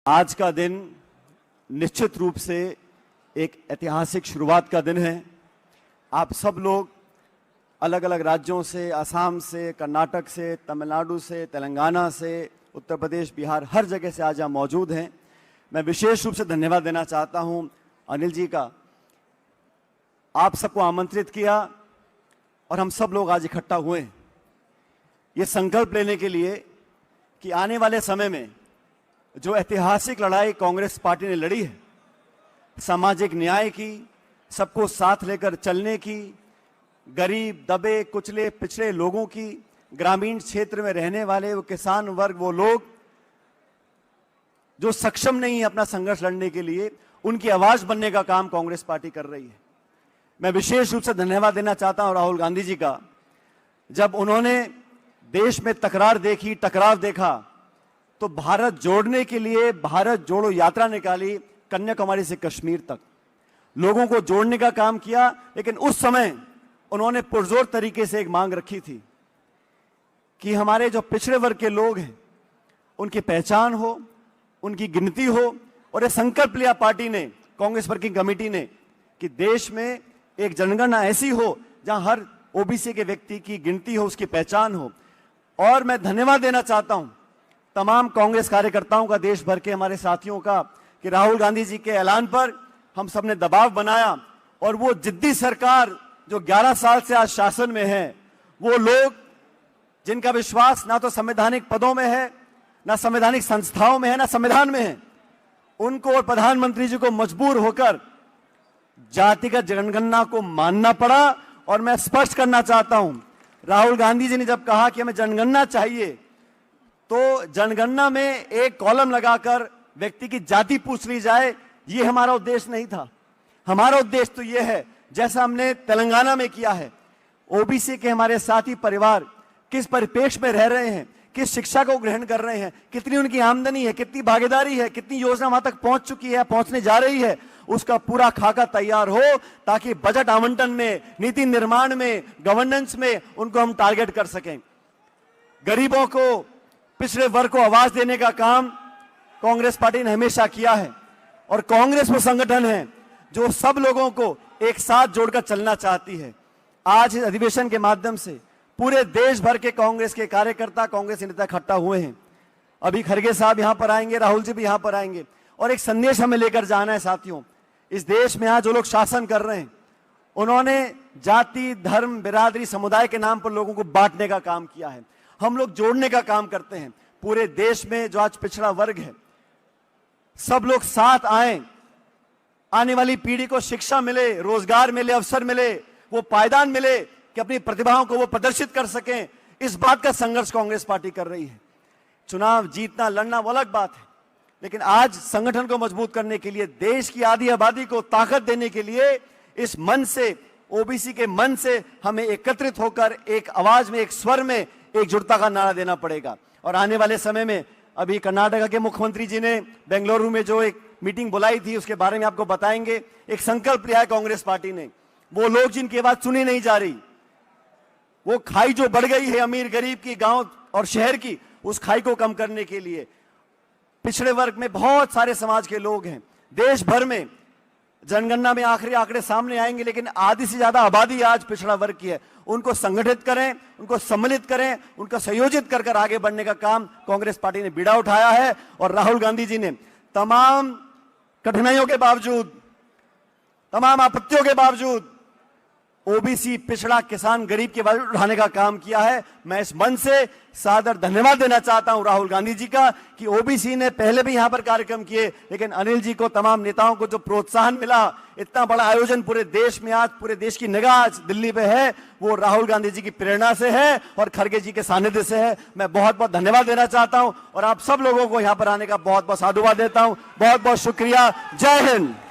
आज का दिन निश्चित रूप से एक ऐतिहासिक शुरुआत का दिन है। आप सब लोग अलग अलग राज्यों से, असम से, कर्नाटक से, तमिलनाडु से, तेलंगाना से, उत्तर प्रदेश, बिहार, हर जगह से आज यहाँ मौजूद हैं। मैं विशेष रूप से धन्यवाद देना चाहता हूँ अनिल जी का। आप सबको आमंत्रित किया और हम सब लोग आज इकट्ठा हुए हैं ये संकल्प लेने के लिए कि आने वाले समय में जो ऐतिहासिक लड़ाई कांग्रेस पार्टी ने लड़ी है, सामाजिक न्याय की, सबको साथ लेकर चलने की, गरीब, दबे कुचले पिछड़े लोगों की, ग्रामीण क्षेत्र में रहने वाले वो किसान वर्ग, वो लोग जो सक्षम नहीं है अपना संघर्ष लड़ने के लिए, उनकी आवाज बनने का काम कांग्रेस पार्टी कर रही है। मैं विशेष रूप से धन्यवाद देना चाहता हूं राहुल गांधी जी का। जब उन्होंने देश में तकरार देखी, टकराव देखा, तो भारत जोड़ने के लिए भारत जोड़ो यात्रा निकाली, कन्याकुमारी से कश्मीर तक लोगों को जोड़ने का काम किया। लेकिन उस समय उन्होंने पुरजोर तरीके से एक मांग रखी थी कि हमारे जो पिछड़े वर्ग के लोग हैं उनकी पहचान हो, उनकी गिनती हो। और यह संकल्प लिया पार्टी ने, कांग्रेस वर्किंग कमेटी ने, कि देश में एक जनगणना ऐसी हो जहां हर ओबीसी के व्यक्ति की गिनती हो, उसकी पहचान हो। और मैं धन्यवाद देना चाहता हूं तमाम कांग्रेस कार्यकर्ताओं का, देश भर के हमारे साथियों का, कि राहुल गांधी जी के ऐलान पर हम सबने दबाव बनाया और वो जिद्दी सरकार जो 11 साल से आज शासन में है, वो लोग जिनका विश्वास ना तो संवैधानिक पदों में है, ना संवैधानिक संस्थाओं में है, ना संविधान में है, उनको और प्रधानमंत्री जी को मजबूर होकर जातिगत जनगणना को मानना पड़ा। और मैं स्पष्ट करना चाहता हूं, राहुल गांधी जी ने जब कहा कि हमें जनगणना चाहिए, तो जनगणना में एक कॉलम लगाकर व्यक्ति की जाति पूछ ली जाए, ये हमारा उद्देश्य नहीं था। हमारा उद्देश्य तो यह है, जैसा हमने तेलंगाना में किया है, ओबीसी के हमारे साथी परिवार किस परिप्रेक्ष्य में रह रहे हैं, किस शिक्षा को ग्रहण कर रहे हैं, कितनी उनकी आमदनी है, कितनी भागीदारी है, कितनी योजना वहां तक पहुंच चुकी है, पहुंचने जा रही है, उसका पूरा खाका तैयार हो, ताकि बजट आवंटन में, नीति निर्माण में, गवर्नेंस में उनको हम टारगेट कर सकें। गरीबों को, पिछड़े वर्ग को आवाज देने का काम कांग्रेस पार्टी ने हमेशा किया है। और कांग्रेस वो संगठन है जो सब लोगों को एक साथ जोड़कर चलना चाहती है। आज इस अधिवेशन के माध्यम से पूरे देश भर के कांग्रेस के कार्यकर्ता, कांग्रेस नेता इकट्ठा हुए हैं। अभी खड़गे साहब यहां पर आएंगे, राहुल जी भी यहां पर आएंगे। और एक संदेश हमें लेकर जाना है साथियों, इस देश में आज जो लोग शासन कर रहे हैं, उन्होंने जाति, धर्म, बिरादरी, समुदाय के नाम पर लोगों को बांटने का काम किया है। हम लोग जोड़ने का काम करते हैं। पूरे देश में जो आज पिछड़ा वर्ग है, सब लोग साथ आए, आने वाली पीढ़ी को शिक्षा मिले, रोजगार मिले, अवसर मिले, वो पायदान मिले कि अपनी प्रतिभाओं को वो प्रदर्शित कर सकें। इस बात का संघर्ष कांग्रेस पार्टी कर रही है। चुनाव जीतना, लड़ना वो अलग बात है, लेकिन आज संगठन को मजबूत करने के लिए, देश की आधी आबादी को ताकत देने के लिए, इस मन से, ओबीसी के मन से हमें एकत्रित होकर एक आवाज में, एक स्वर में एकजुटता का नारा देना पड़ेगा। और आने वाले समय में, अभी कर्नाटक के मुख्यमंत्री जी ने बेंगलुरु में जो एक मीटिंग बुलाई थी, उसके बारे में आपको बताएंगे। एक संकल्प लिया है कांग्रेस पार्टी ने, वो लोग जिनकी आवाज सुनी नहीं जा रही, वो खाई जो बढ़ गई है अमीर गरीब की, गांव और शहर की, उस खाई को कम करने के लिए पिछड़े वर्ग में बहुत सारे समाज के लोग हैं देश भर में। जनगणना में आखिरी आंकड़े सामने आएंगे, लेकिन आधी से ज्यादा आबादी आज पिछड़ा वर्ग की है। उनको संगठित करें, उनको सम्मिलित करें, उनको संयोजित कर कर आगे बढ़ने का काम कांग्रेस पार्टी ने बीड़ा उठाया है। और राहुल गांधी जी ने तमाम कठिनाइयों के बावजूद, तमाम आपत्तियों के बावजूद ओबीसी, पिछड़ा, किसान, गरीब के बारे उठाने का काम किया है। मैं इस मन से सादर धन्यवाद देना चाहता हूं राहुल गांधी जी का, कि ओबीसी ने पहले भी यहां पर कार्यक्रम किए, लेकिन अनिल जी को, तमाम नेताओं को जो प्रोत्साहन मिला, इतना बड़ा आयोजन पूरे देश में, आज पूरे देश की निगाह आज दिल्ली पे है, वो राहुल गांधी जी की प्रेरणा से है और खड़गे जी के सानिध्य से है। मैं बहुत बहुत धन्यवाद देना चाहता हूं और आप सब लोगों को यहां पर आने का बहुत बहुत साधुवाद देता हूं। बहुत बहुत शुक्रिया। जय हिंद।